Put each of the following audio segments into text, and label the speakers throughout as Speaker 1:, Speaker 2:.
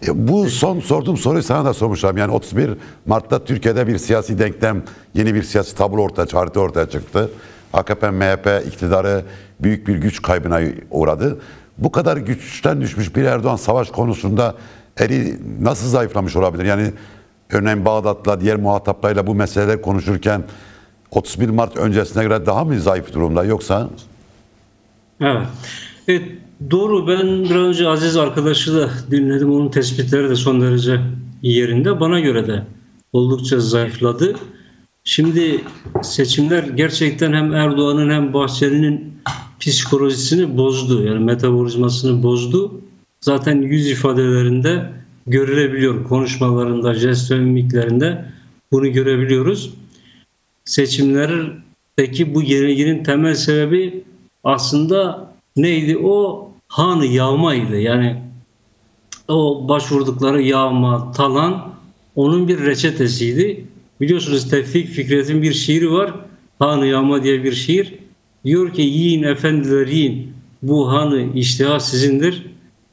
Speaker 1: Bu son sorduğum soruyu sana da sormuşlar. Yani 31 Mart'ta Türkiye'de bir siyasi denklem, yeni bir siyasi tablo harita ortaya çıktı. AKP, MHP iktidarı büyük bir güç kaybına uğradı. Bu kadar güçten düşmüş bir Erdoğan savaş konusunda eli nasıl zayıflamış olabilir? Yani örneğin Bağdat'la diğer muhataplarıyla bu meseleleri konuşurken 31 Mart öncesine göre daha mı zayıf durumda yoksa?
Speaker 2: Evet. Evet, doğru. Ben biraz önce Aziz arkadaşı da dinledim. Onun tespitleri de son derece yerinde. Bana göre de oldukça zayıfladı. Şimdi seçimler gerçekten hem Erdoğan'ın hem Bahçeli'nin psikolojisini bozdu. Yani metabolizmasını bozdu. Zaten yüz ifadelerinde görülebiliyor. Konuşmalarında, jest ve mimiklerinde bunu görebiliyoruz. Seçimlerdeki bu yenilginin temel sebebi aslında neydi? O hanı yağmaydı. Yani o başvurdukları yağma, talan onun bir reçetesiydi. Biliyorsunuz Tevfik Fikret'in bir şiiri var. Hanı yağma diye bir şiir. Diyor ki yiyin efendiler yiyin. Bu hanı iştiha sizindir.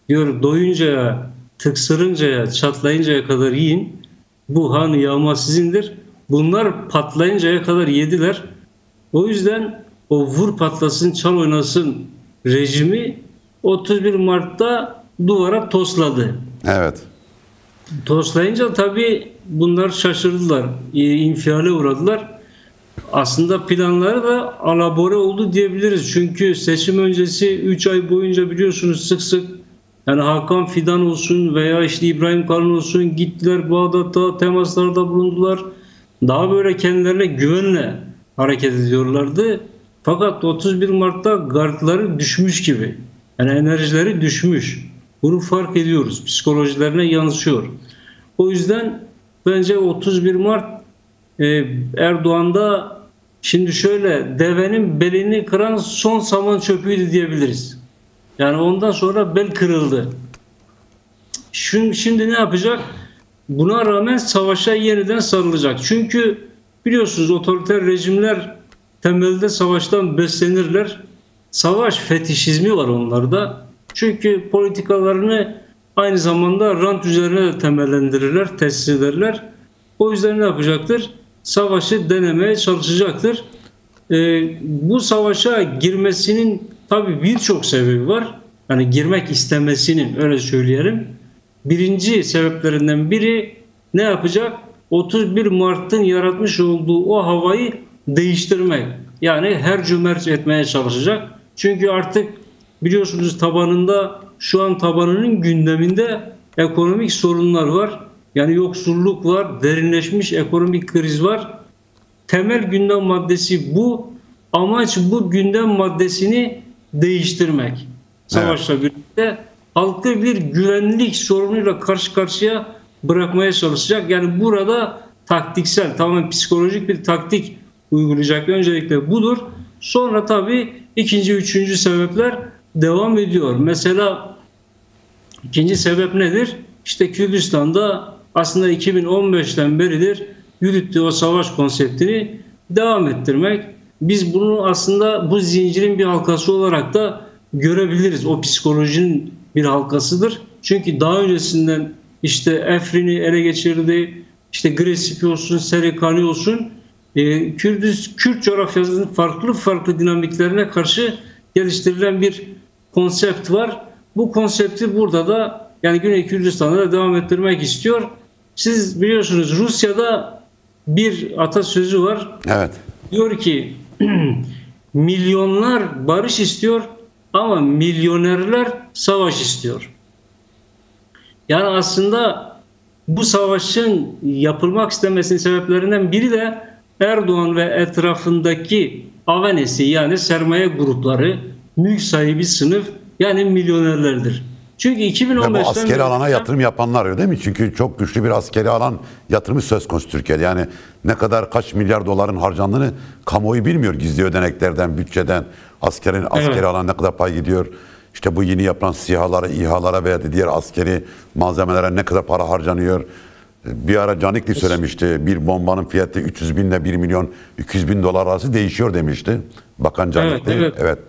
Speaker 2: Diyor doyuncaya, tıksırıncaya, çatlayıncaya kadar yiyin. Bu hanı yağma sizindir. Bunlar patlayıncaya kadar yediler. O yüzden o vur patlasın, çal oynasın rejimi 31 Mart'ta duvara tosladı.
Speaker 1: Evet.
Speaker 2: Toslayınca tabii bunlar şaşırdılar, infiale uğradılar. Aslında planları da alabore oldu diyebiliriz. Çünkü seçim öncesi 3 ay boyunca biliyorsunuz sık sık yani Hakan Fidan olsun veya işte İbrahim Kalın olsun gittiler Bağdat'ta temaslarda bulundular. Daha böyle kendilerine güvenle hareket ediyorlardı. Fakat 31 Mart'ta gardları düşmüş gibi. Yani enerjileri düşmüş. Bunu fark ediyoruz. Psikolojilerine yansıyor. O yüzden bence 31 Mart Erdoğan'da şimdi şöyle devenin belini kıran son saman çöpüydü diyebiliriz. Yani ondan sonra bel kırıldı. Şimdi ne yapacak? Buna rağmen savaşa yeniden sarılacak. Çünkü biliyorsunuz otoriter rejimler temelde savaştan beslenirler. Savaş fetişizmi var onlarda. Çünkü politikalarını aynı zamanda rant üzerine de temellendirirler, tesis ederler. O yüzden ne yapacaktır? Savaşı denemeye çalışacaktır. Bu savaşa girmesinin tabii birçok sebebi var. Yani girmek istemesinin öyle söyleyelim. Birinci sebeplerinden biri ne yapacak? 31 Mart'ın yaratmış olduğu o havayı değiştirmek. Yani hercümerç etmeye çalışacak. Çünkü artık biliyorsunuz tabanında şu an tabanının gündeminde ekonomik sorunlar var. Yani yoksulluk var, derinleşmiş ekonomik kriz var. Temel gündem maddesi bu. Amaç bu gündem maddesini değiştirmek. Savaşla birlikte halkı bir güvenlik sorunuyla karşı karşıya bırakmaya çalışacak. Yani burada taktiksel, tamamen psikolojik bir taktik uygulayacak. Öncelikle budur. Sonra tabii ikinci, üçüncü sebepler devam ediyor. Mesela ikinci sebep nedir? İşte Kürdistan'da aslında 2015'ten beridir yürüttüğü o savaş konseptini devam ettirmek. Biz bunu aslında bu zincirin bir halkası olarak da görebiliriz. O psikolojinin bir halkasıdır. Çünkü daha öncesinden işte Efrin'i ele geçirdi, işte Gresip'i olsun, Serikani olsun, Kürt coğrafyasının farklı dinamiklerine karşı geliştirilen bir konsept var. Bu konsepti burada da yani Güney Kürdistan'da da devam ettirmek istiyor. Siz biliyorsunuz Rusya'da bir atasözü var.
Speaker 1: Evet.
Speaker 2: Diyor ki milyonlar barış istiyor ama milyonerler savaş istiyor. Yani aslında bu savaşın yapılmak istemesinin sebeplerinden biri de Erdoğan ve etrafındaki avenesi yani sermaye grupları, mülk sahibi sınıf yani milyonerlerdir. Çünkü 2015'ten
Speaker 1: bu askeri alana yatırım yapanlar öyle değil mi? Çünkü çok güçlü bir askeri alan yatırımı söz konusu Türkiye'de. Yani ne kadar kaç milyar doların harcandığını kamuoyu bilmiyor. Gizli ödeneklerden, bütçeden, askeri alan ne kadar pay gidiyor. İşte bu yeni yapılan SİHA'lara, İHA'lara veya diğer askeri malzemelere ne kadar para harcanıyor. Bir ara Canikli söylemişti. Bir bombanın fiyatı 300 bin ile 1 milyon 200 bin dolar arası değişiyor demişti. Bakan Canikli. Evet.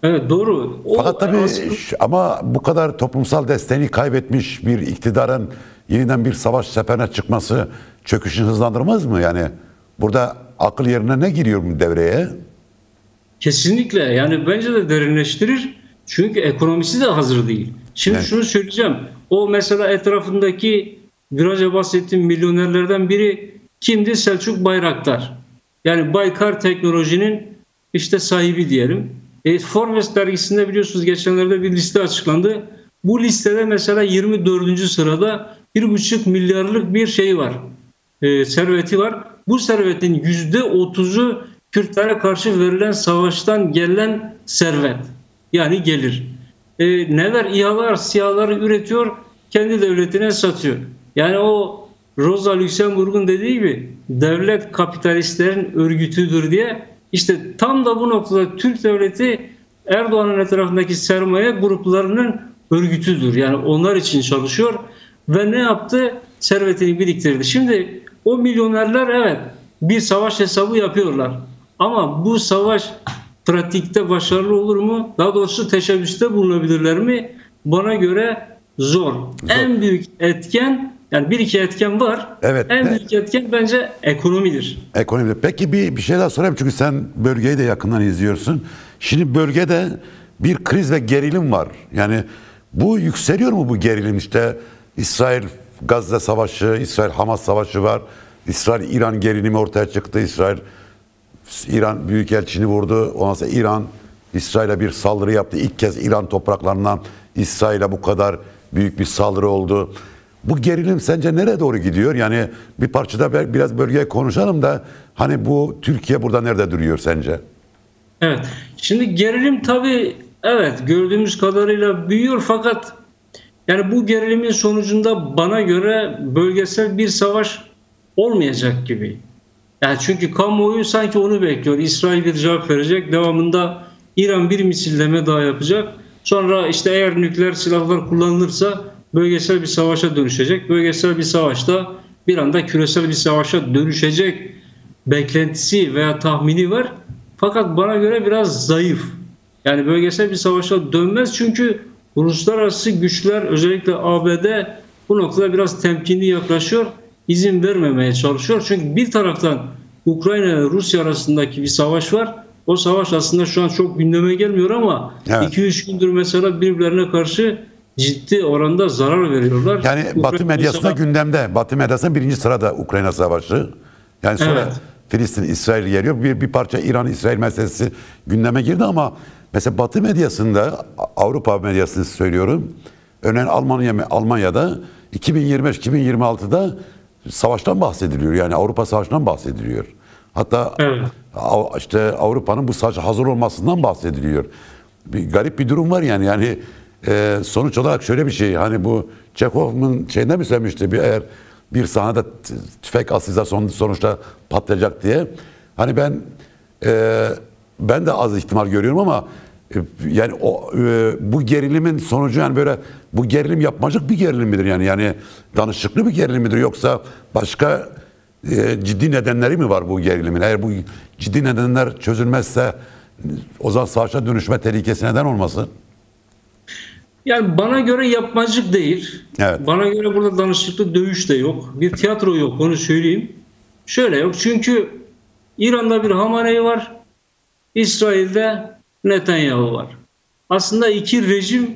Speaker 2: Evet, doğru.
Speaker 1: Fakat tabii
Speaker 2: Aslında
Speaker 1: ama bu kadar toplumsal desteğini kaybetmiş bir iktidarın yeniden bir savaş seferine çıkması çöküşünü hızlandırmaz mı? Yani burada akıl yerine ne giriyor bu devreye?
Speaker 2: kesinlikle, yani bence de derinleştirir. Çünkü ekonomisi de hazır değil. Şimdi
Speaker 1: Evet.
Speaker 2: şunu söyleyeceğim. O mesela etrafındaki biraz önce bahsettiğim milyonerlerden biri kimdi? Selçuk Bayraktar. Yani Baykar Teknoloji'nin işte sahibi diyelim. Forbes dergisinde biliyorsunuz geçenlerde bir liste açıklandı. Bu listede mesela 24. sırada 1,5 milyarlık bir şey var. Serveti var. Bu servetin %30'u Kürtlere karşı verilen savaştan gelen servet. Yani gelir. Neler İHA'lar, SİHA'ları üretiyor, kendi devletine satıyor. Yani o Rosa Luxemburg'un dediği gibi devlet kapitalistlerin örgütüdür diye, işte tam da bu noktada Türk devleti Erdoğan'ın etrafındaki sermaye gruplarının örgütüdür. Yani onlar için çalışıyor ve ne yaptı? Servetini biriktirdi. Şimdi o milyonerler evet bir savaş hesabı yapıyorlar. Ama bu savaş pratikte başarılı olur mu? Daha doğrusu teşebbüste bulunabilirler mi? Bana göre zor. En büyük etken, yani bir iki etken var.
Speaker 1: Evet.
Speaker 2: En büyük etken bence ekonomidir.
Speaker 1: Ekonomide. Peki bir şey daha sorayım çünkü sen bölgeyi de yakından izliyorsun. Şimdi bölgede bir kriz ve gerilim var. Yani bu yükseliyor mu bu gerilim? İşte İsrail Gazze Savaşı, İsrail Hamas Savaşı var. İsrail İran gerilimi ortaya çıktı. İran Büyükelçini vurdu. Ondan sonra İran İsrail'e bir saldırı yaptı. İlk kez İran topraklarından İsrail'e bu kadar büyük bir saldırı oldu. Bu gerilim sence nereye doğru gidiyor? Yani bir parçada biraz bölgeye konuşalım da hani bu Türkiye burada nerede duruyor sence?
Speaker 2: Evet. Şimdi gerilim tabii evet gördüğümüz kadarıyla büyüyor, fakat yani bu gerilimin sonucunda bana göre bölgesel bir savaş olmayacak gibi. Yani çünkü kamuoyu sanki onu bekliyor. İsrail bir cevap verecek. Devamında İran bir misilleme daha yapacak. Sonra işte eğer nükleer silahlar kullanılırsa bölgesel bir savaşa dönüşecek. Bölgesel bir savaşta bir anda küresel bir savaşa dönüşecek beklentisi veya tahmini var. Fakat bana göre biraz zayıf. Yani bölgesel bir savaşa dönmez çünkü uluslararası güçler özellikle ABD bu noktada biraz temkinli yaklaşıyor. İzin vermemeye çalışıyor. Çünkü bir taraftan Ukrayna ile Rusya arasındaki bir savaş var. O savaş aslında şu an çok gündeme gelmiyor ama
Speaker 1: Evet.
Speaker 2: 2-3 gündür mesela birbirlerine karşı ciddi oranda zarar veriyorlar.
Speaker 1: Yani Batı
Speaker 2: Ukrayna
Speaker 1: medyasında
Speaker 2: mesela-
Speaker 1: gündemde. Batı medyasında birinci sırada Ukrayna Savaşı. Yani sonra
Speaker 2: Evet.
Speaker 1: Filistin, İsrail geliyor. Bir parça İran-İsrail meselesi gündeme girdi ama mesela Batı medyasında, Avrupa medyasını söylüyorum. Örneğin Almanya'da 2025-2026'da savaştan bahsediliyor. Yani Avrupa Savaşı'ndan bahsediliyor. Hatta
Speaker 2: Evet.
Speaker 1: işte Avrupa'nın bu savaşa hazır olmasından bahsediliyor. Bir garip bir durum var yani. Yani sonuç olarak şöyle bir şey. Hani bu Çekhov'un şeyinde mi söylemişti? Eğer bir sahnede tüfek asılsa sonuçta patlayacak diye. Hani ben de az ihtimal görüyorum ama yani bu gerilimin sonucu yani böyle bu gerilim yapmacık bir gerilim midir yani danışıklı bir gerilim midir yoksa başka ciddi nedenleri mi var bu gerilimin? Eğer bu ciddi nedenler çözülmezse o zaman savaşa dönüşme tehlikesi neden olmasın?
Speaker 2: Yani bana göre yapmacık değil.
Speaker 1: Evet.
Speaker 2: Bana göre burada danışıklı dövüş de yok. Bir tiyatro yok, onu söyleyeyim. Şöyle yok çünkü İran'da bir Hamaney var. İsrail'de Netanyahu var. Aslında iki rejim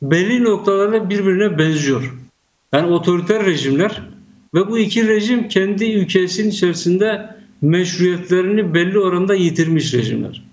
Speaker 2: belli noktalarda birbirine benziyor. Yani otoriter rejimler ve bu iki rejim kendi ülkesinin içerisinde meşruiyetlerini belli oranda yitirmiş rejimler.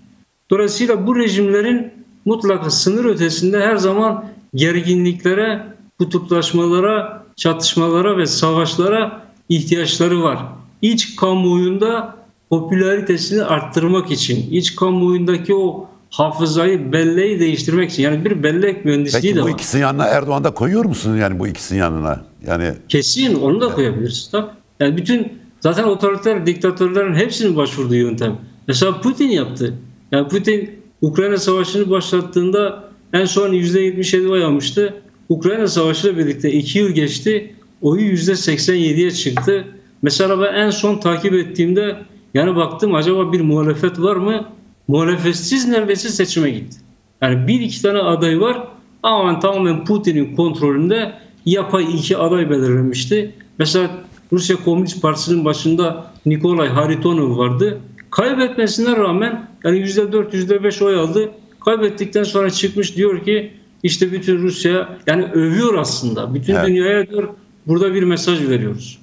Speaker 2: Dolayısıyla bu rejimlerin mutlaka sınır ötesinde her zaman gerginliklere, kutuplaşmalara, çatışmalara ve savaşlara ihtiyaçları var. İç kamuoyunda popülaritesini arttırmak için, iç kamuoyundaki o hafızayı, belleği değiştirmek için, yani bir bellek mühendisliği
Speaker 1: Peki
Speaker 2: de
Speaker 1: bu
Speaker 2: var.
Speaker 1: ikisinin yanına Erdoğan'da koyuyor musun yani bu ikisinin yanına? Yani
Speaker 2: Kesin onu da koyabiliriz tabii. Yani bütün zaten otoriter diktatörlerin hepsinin başvurduğu yöntem. Mesela Putin yaptı. Yani Putin Ukrayna Savaşı'nı başlattığında en son %77 oy almıştı. Ukrayna Savaşı'yla birlikte 2 yıl geçti. Oyu %87'ye çıktı. Mesela ben en son takip ettiğimde yani baktım acaba bir muhalefet var mı? Muhalefetsiz neredeyse seçime gitti. Yani bir iki tane aday var ama tamamen Putin'in kontrolünde yapay iki aday belirlenmişti. Mesela Rusya Komünist Partisi'nin başında Nikolay Haritonov vardı. Kaybetmesine rağmen yani %4, %5 oy aldı. Kaybettikten sonra çıkmış diyor ki işte bütün Rusya, yani övüyor aslında. Bütün dünyaya diyor burada bir mesaj veriyoruz.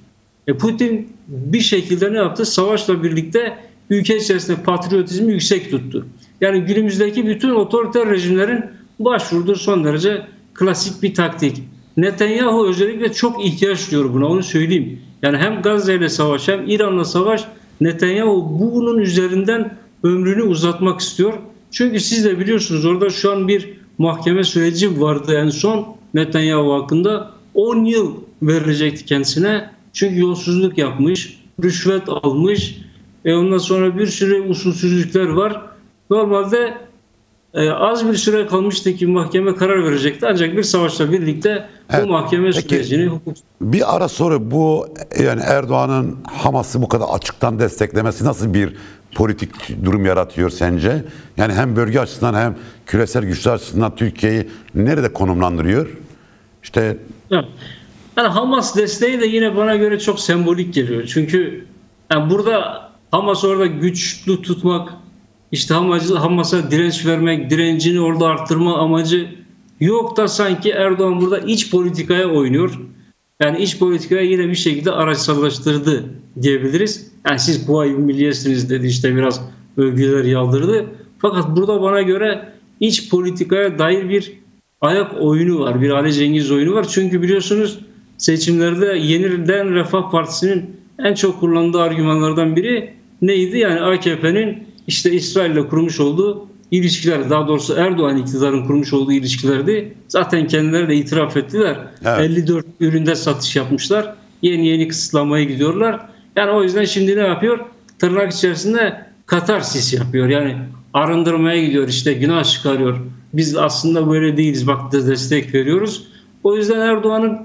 Speaker 2: Putin bir şekilde ne yaptı? Savaşla birlikte ülke içerisinde patriotizmi yüksek tuttu. Yani günümüzdeki bütün otoriter rejimlerin başvurduğu son derece klasik bir taktik. Netanyahu özellikle çok ihtiyaç duyuyor buna, onu söyleyeyim. Yani hem Gazze ile savaş hem İran'la savaş, Netanyahu bunun üzerinden ömrünü uzatmak istiyor. Çünkü siz de biliyorsunuz orada şu an bir mahkeme süreci vardı en son Netanyahu hakkında. 10 yıl verilecekti kendisine. Çünkü yolsuzluk yapmış, rüşvet almış. Ondan sonra bir sürü usulsüzlükler var. Normalde az bir süre kalmıştı ki mahkeme karar verecekti. Ancak bir savaşla birlikte bu mahkeme sürecini
Speaker 1: Bir ara soru, bu yani Erdoğan'ın Hamas'ı bu kadar açıktan desteklemesi nasıl bir politik durum yaratıyor sence? Yani hem bölge açısından hem küresel güçler açısından Türkiye'yi nerede konumlandırıyor? İşte
Speaker 2: evet. Yani Hamas desteği de yine bana göre çok sembolik geliyor. Çünkü yani burada Hamas orada güçlü tutmak, işte Hamas'a direnç vermek, direncini orada arttırma amacı yok da sanki Erdoğan burada iç politikaya oynuyor. Yani iç politikaya yine bir şekilde araçsallaştırdı diyebiliriz. Yani siz Kuvayi Milliyesiniz dedi, işte biraz övgüler yağdırdı. Fakat burada bana göre iç politikaya dair bir ayak oyunu var, bir Ali Cengiz oyunu var. Çünkü biliyorsunuz seçimlerde Yeniden Refah Partisi'nin en çok kullandığı argümanlardan biri neydi? Yani AKP'nin işte İsrail'le kurmuş olduğu ilişkiler, daha doğrusu Erdoğan iktidarın kurmuş olduğu ilişkilerdi. Zaten kendileri de itiraf ettiler. Evet. 54 üründe satış yapmışlar. Yeni kısıtlamaya gidiyorlar. Yani o yüzden şimdi ne yapıyor? Tırnak içerisinde katarsis yapıyor. Yani arındırmaya gidiyor, işte günah çıkarıyor. Biz aslında böyle değiliz, bak da destek veriyoruz. O yüzden Erdoğan'ın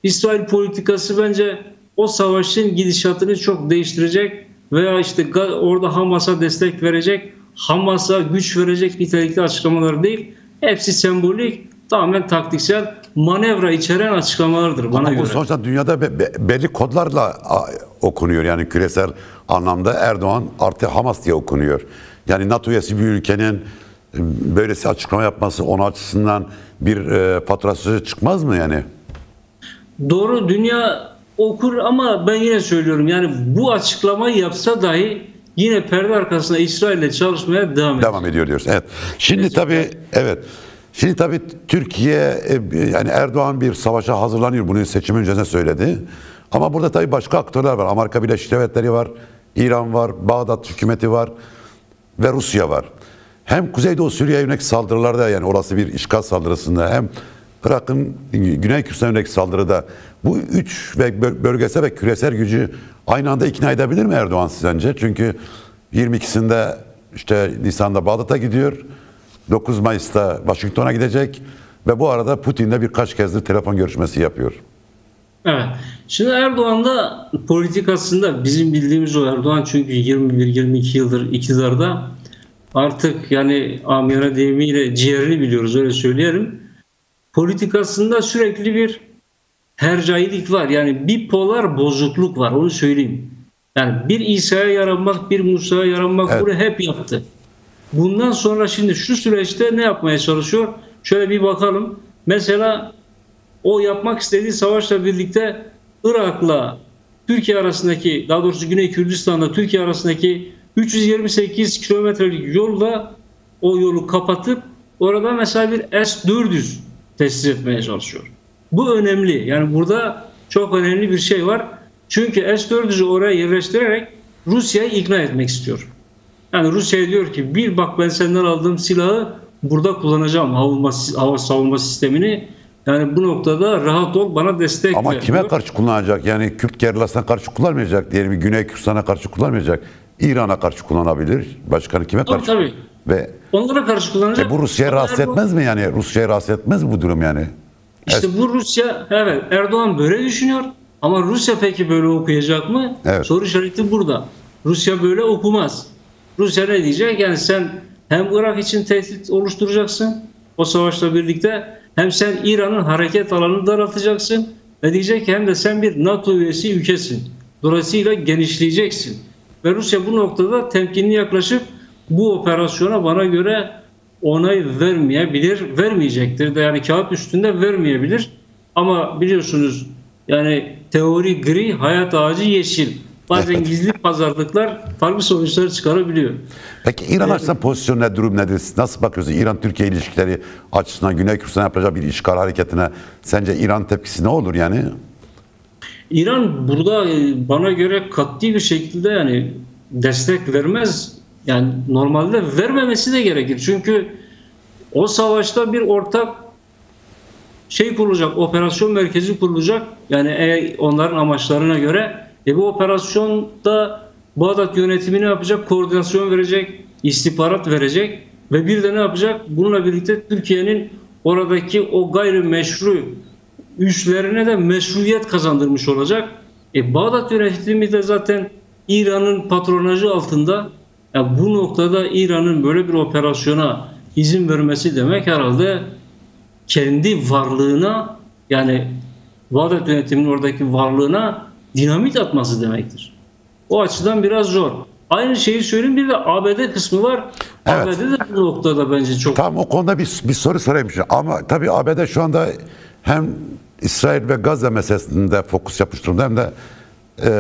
Speaker 2: İsrail politikası bence o savaşın gidişatını çok değiştirecek veya işte orada Hamas'a destek verecek, Hamas'a güç verecek nitelikli açıklamalar değil. Hepsi sembolik, tamamen taktiksel, manevra içeren açıklamalardır bana göre.
Speaker 1: Bu sonuçta dünyada belli kodlarla okunuyor. Yani küresel anlamda Erdoğan artı Hamas diye okunuyor. Yani NATO üyesi bir ülkenin böylesi açıklama yapması onun açısından bir faturası çıkmaz mı yani?
Speaker 2: Doğru, dünya okur ama ben yine söylüyorum, yani bu açıklamayı yapsa dahi yine perde arkasında İsrail'le çalışmaya devam
Speaker 1: ediyor diyoruz. Evet. Şimdi tabii Türkiye, yani Erdoğan bir savaşa hazırlanıyor. Bunu seçim öncesinde söyledi. Ama burada tabii başka aktörler var. Amerika Birleşik Devletleri var, İran var, Bağdat hükümeti var ve Rusya var. Hem Kuzeydoğu Suriye'ye yönelik saldırılarda, yani orası bir işgal saldırısında, hem Irak'ın Güney Kıbrıs'a yönelik saldırıda bu üç bölgesel ve küresel gücü aynı anda ikna edebilir mi Erdoğan sence? Çünkü 22'sinde işte Nisan'da Bağdat'a gidiyor. 9 Mayıs'ta Washington'a gidecek ve bu arada Putin'le birkaç kezdir telefon görüşmesi yapıyor.
Speaker 2: Evet. Şimdi Erdoğan da politikasında bizim bildiğimiz o Erdoğan, çünkü 21-22 yıldır iktidarda, artık yani amiyane deyimiyle ciğerini biliyoruz, öyle söyleyelim. Politikasında sürekli bir hercailik var. Yani bipolar bozukluk var, onu söyleyeyim. Yani bir İsa'ya yaranmak, bir Musa'ya yaranmak, evet, bunu hep yaptı. Bundan sonra şimdi şu süreçte ne yapmaya çalışıyor? Şöyle bir bakalım. Mesela o yapmak istediği savaşla birlikte Irak'la Türkiye arasındaki, daha doğrusu Güney Kürdistan'la Türkiye arasındaki 328 kilometrelik yolla o yolu kapatıp orada mesela bir S-400 tesis etmeye çalışıyor. Bu önemli. Yani burada çok önemli bir şey var. Çünkü S-400'ü oraya yerleştirerek Rusya'yı ikna etmek istiyor. Yani Rusya diyor ki bir bak, ben senden aldığım silahı burada kullanacağım, hava savunma sistemini. Yani bu noktada rahat ol, bana destek ver.
Speaker 1: Ama kime karşı kullanacak? Yani Kürt gerilasına karşı kullanmayacak. Diyelim Güney Kürdistan'a karşı kullanmayacak. İran'a karşı kullanabilir. Başkanı kime karşı?
Speaker 2: Tabii.
Speaker 1: Ve
Speaker 2: onlara karşı kullanacak.
Speaker 1: Bu Rusya'yı rahatsız etmez mi yani? Rusya'yı rahatsız etmez mi bu durum yani?
Speaker 2: İşte bu Rusya, evet, Erdoğan böyle düşünüyor ama Rusya peki böyle okuyacak mı?
Speaker 1: Evet.
Speaker 2: Soru işareti burada. Rusya böyle okumaz. Rusya ne diyecek? Yani sen hem Irak için tehdit oluşturacaksın o savaşla birlikte, hem sen İran'ın hareket alanını daraltacaksın ve diyecek ki hem de sen bir NATO üyesi ülkesin. Dolayısıyla genişleyeceksin. Ve Rusya bu noktada temkinli yaklaşıp bu operasyona bana göre onay vermeyebilir, vermeyecektir de, yani kağıt üstünde vermeyebilir. Ama biliyorsunuz yani teori gri, hayat ağacı yeşil. Bazen gizli pazarlıklar farklı sonuçlar çıkarabiliyor.
Speaker 1: Peki İran açısından pozisyon ne, durum nedir? Nasıl bakıyorsun İran-Türkiye ilişkileri açısından Güney Kürdistan'a yapacağı bir işgal hareketine sence İran tepkisi ne olur yani?
Speaker 2: İran burada bana göre katli bir şekilde yani destek vermez. Yani normalde vermemesi de gerekir. Çünkü o savaşta bir ortak şey kurulacak, operasyon merkezi kurulacak. Yani onların amaçlarına göre. Bu operasyonda Bağdat yönetimi ne yapacak? Koordinasyon verecek, istihbarat verecek ve bir de ne yapacak? Bununla birlikte Türkiye'nin oradaki o gayrimeşru üslerine de meşruiyet kazandırmış olacak. Bağdat yönetimi de zaten İran'ın patronajı altında. Yani bu noktada İran'ın böyle bir operasyona izin vermesi demek herhalde kendi varlığına, yani Bağdat yönetiminin oradaki varlığına dinamit atması demektir. O açıdan biraz zor. Aynı şeyi söyleyeyim, bir de ABD kısmı var.
Speaker 1: Evet.
Speaker 2: ABD de bu noktada bence çok...
Speaker 1: Tamam, o konuda bir soru sorayım. Ama tabii ABD şu anda hem İsrail ve Gazze meselesinde fokus yapmış durumda, hem de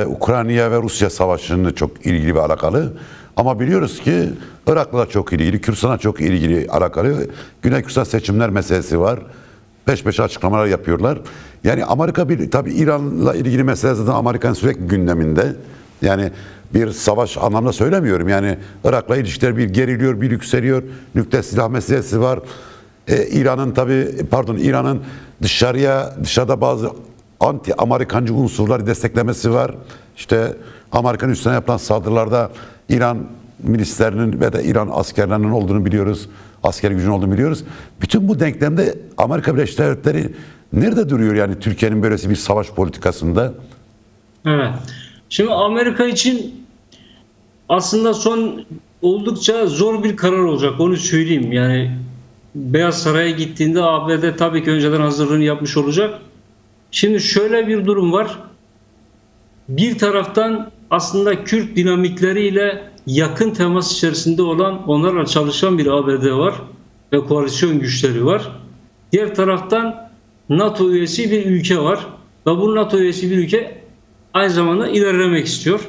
Speaker 1: Ukrayna ve Rusya savaşını çok ilgili ve alakalı. Ama biliyoruz ki Irak'la da çok ilgili, Kürdistan'a çok ilgili, alakalı. Güney Kürdistan seçimler meselesi var. Peş peşe açıklamalar yapıyorlar. Yani Amerika tabii İran'la ilgili mesele zaten Amerika'nın sürekli gündeminde. Yani bir savaş anlamda söylemiyorum. Yani Irak'la ilişkiler bir geriliyor, bir yükseliyor. Nükleer silah meselesi var. İran'ın dışarıda bazı anti-Amerikancı unsurları desteklemesi var. İşte Amerikan üstüne yapılan saldırılarda İran milislerinin ve de İran askerlerinin olduğunu biliyoruz. Askeri gücün olduğunu biliyoruz. Bütün bu denklemde Amerika Birleşik Devletleri nerede duruyor yani Türkiye'nin böylesi bir savaş politikasında?
Speaker 2: Evet. Şimdi Amerika için aslında oldukça zor bir karar olacak. Onu söyleyeyim. Yani Beyaz Saray'a gittiğinde ABD tabii ki önceden hazırlığını yapmış olacak. Şimdi şöyle bir durum var. Bir taraftan aslında Kürt dinamikleriyle yakın temas içerisinde olan, onlarla çalışan bir ABD var ve koalisyon güçleri var. Diğer taraftan NATO üyesi bir ülke var ve bu NATO üyesi bir ülke aynı zamanda ilerlemek istiyor.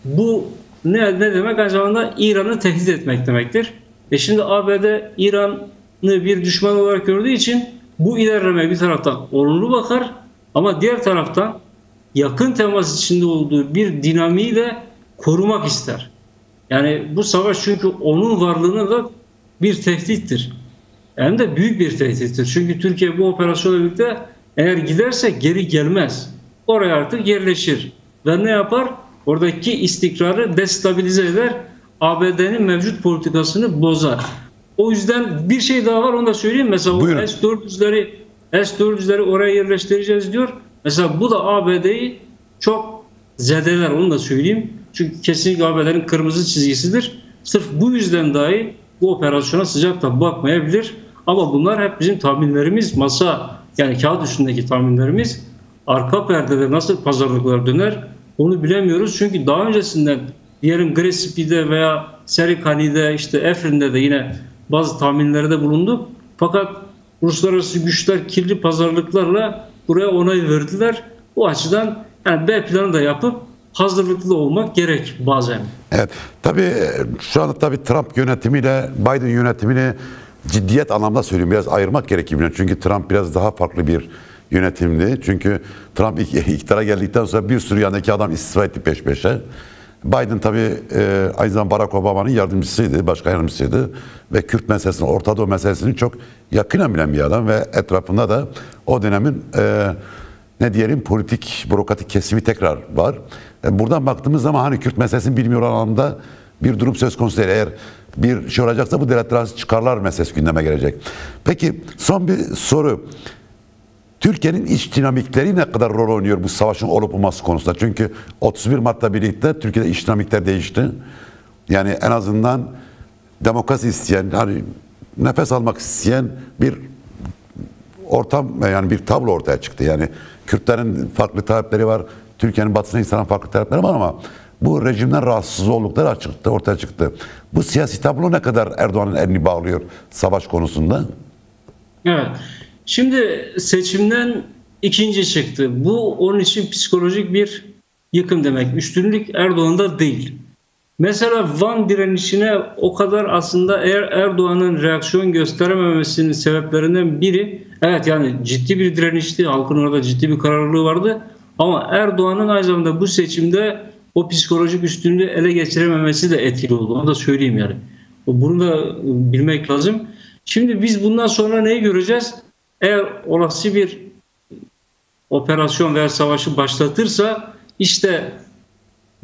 Speaker 2: Bu ne demek? Aynı zamanda İran'ı tehdit etmek demektir. Şimdi ABD İran'ı bir düşman olarak gördüğü için bu ilerleme bir taraftan olumlu bakar, ama diğer taraftan yakın temas içinde olduğu bir dinamiği de korumak ister. Yani bu savaş çünkü onun varlığına da bir tehdittir. Hem de büyük bir tehdittir. Çünkü Türkiye bu operasyonla birlikte eğer giderse geri gelmez. Oraya artık yerleşir. Ve ne yapar? Oradaki istikrarı destabilize eder. ABD'nin mevcut politikasını bozar. O yüzden bir şey daha var, onu da söyleyeyim. Mesela o S-400'leri oraya yerleştireceğiz diyor. Mesela bu da ABD'yi çok zedeler, onu da söyleyeyim. Çünkü kesinlikle ABD'nin kırmızı çizgisidir. Sırf bu yüzden dahi bu operasyona sıcaktan bakmayabilir. Ama bunlar hep bizim tahminlerimiz, yani kağıt üstündeki tahminlerimiz. Arka perdede nasıl pazarlıklar döner onu bilemiyoruz. Çünkü daha öncesinden diyelim Gresippi'de veya Serikani'de, işte Efrin'de de yine bazı tahminlerde bulunduk. Fakat uluslararası güçler kirli pazarlıklarla buraya onay verdiler. Bu açıdan yani B planı da yapıp hazırlıklı olmak gerek bazen.
Speaker 1: Evet. Tabii şu anda Trump yönetimiyle Biden yönetimini ciddiyet anlamda söylüyorum. Biraz ayırmak gerekiyor. Çünkü Trump biraz daha farklı bir yönetimdi. Çünkü Trump iktidara geldikten sonra bir sürü yanındaki adam istifa etti peş peşe. Biden tabii aynı zamanda Barack Obama'nın yardımcısıydı, başkan yardımcısıydı ve Kürt meselesini, Orta Doğu meselesini çok yakinen bilen bir adam ve etrafında da o dönemin politik, bürokratik kesimi tekrar var. Buradan baktığımız zaman hani Kürt meselesini bilmiyor anlamda bir durum söz konusu değil. Eğer bir şey olacaksa bu devletler arası çıkarlar meselesi gündeme gelecek. Peki son bir soru. Türkiye'nin iç dinamikleri ne kadar rol oynuyor bu savaşın olup olması konusunda? Çünkü 31 Mart'la birlikte Türkiye'de iç dinamikler değişti. Yani en azından demokrasi isteyen, hani nefes almak isteyen bir ortam, yani bir tablo ortaya çıktı. Yani Kürtlerin farklı talepleri var, Türkiye'nin batısına insanın farklı talepleri var ama bu rejimden rahatsız oldukları ortaya çıktı. Bu siyasi tablo ne kadar Erdoğan'ın elini bağlıyor savaş konusunda?
Speaker 2: Evet. Şimdi seçimden ikinci çıktı. Bu onun için psikolojik bir yıkım demek. Üstünlük Erdoğan'da değil. Mesela Van direnişine o kadar aslında Erdoğan'ın reaksiyon gösterememesinin sebeplerinden biri, evet yani ciddi bir direnişti. Halkın orada ciddi bir kararlılığı vardı. Ama Erdoğan'ın aynı zamanda bu seçimde o psikolojik üstünlüğü ele geçirememesi de etkili oldu. Onu da söyleyeyim yani. Bunu da bilmek lazım. Şimdi biz bundan sonra neyi göreceğiz? Eğer olası bir operasyon veya savaşı başlatırsa işte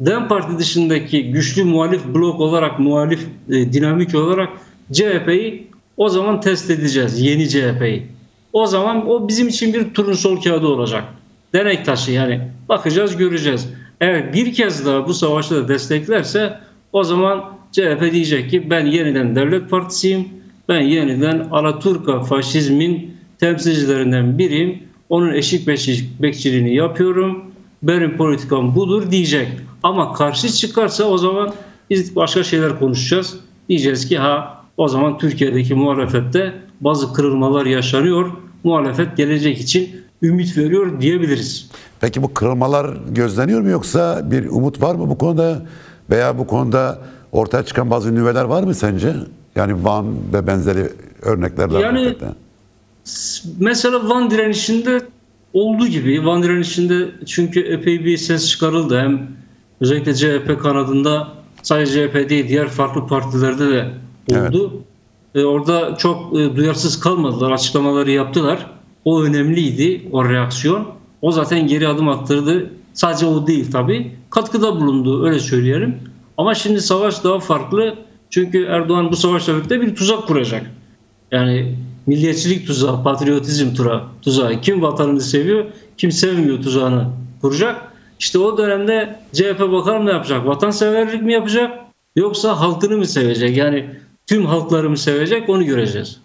Speaker 2: DEM Parti dışındaki güçlü muhalif blok olarak, muhalif dinamik olarak CHP'yi o zaman test edeceğiz. Yeni CHP'yi. O zaman o bizim için bir turnusol kağıdı olacak. Denek taşı yani. Bakacağız, göreceğiz. Eğer bir kez daha bu savaşı da desteklerse o zaman CHP diyecek ki ben yeniden devlet partisiyim. Ben yeniden Alaturka faşizmin temsilcilerinden biriyim. Onun eşik bekçiliğini yapıyorum. Benim politikam budur diyecek. Ama karşı çıkarsa o zaman biz başka şeyler konuşacağız. Diyeceğiz ki o zaman Türkiye'deki muhalefette bazı kırılmalar yaşanıyor. Muhalefet gelecek için ümit veriyor diyebiliriz.
Speaker 1: Peki bu kırılmalar gözleniyor mu, yoksa bir umut var mı bu konuda, veya bu konuda ortaya çıkan bazı nüveler var mı sence? Yani Van ve benzeri örneklerden.
Speaker 2: Yani mesela Van direnişinde olduğu gibi, Van direnişinde çünkü epey bir ses çıkarıldı. Hem özellikle CHP kanadında, sadece CHP değil diğer farklı partilerde de oldu. Evet. Orada çok duyarsız kalmadılar, açıklamaları yaptılar. O önemliydi, o reaksiyon. O zaten geri adım attırdı. Sadece o değil tabii. Katkıda bulundu, öyle söyleyelim. Ama şimdi savaş daha farklı. Çünkü Erdoğan bu savaşla birlikte bir tuzak kuracak. Yani milliyetçilik tuzağı, patriotizm tuzağı. Kim vatanını seviyor, kim sevmiyor tuzağını kuracak. İşte o dönemde CHP bakalım ne yapacak? Vatanseverlik mi yapacak? Yoksa halkını mı sevecek? Yani tüm halkları mı sevecek? Onu göreceğiz.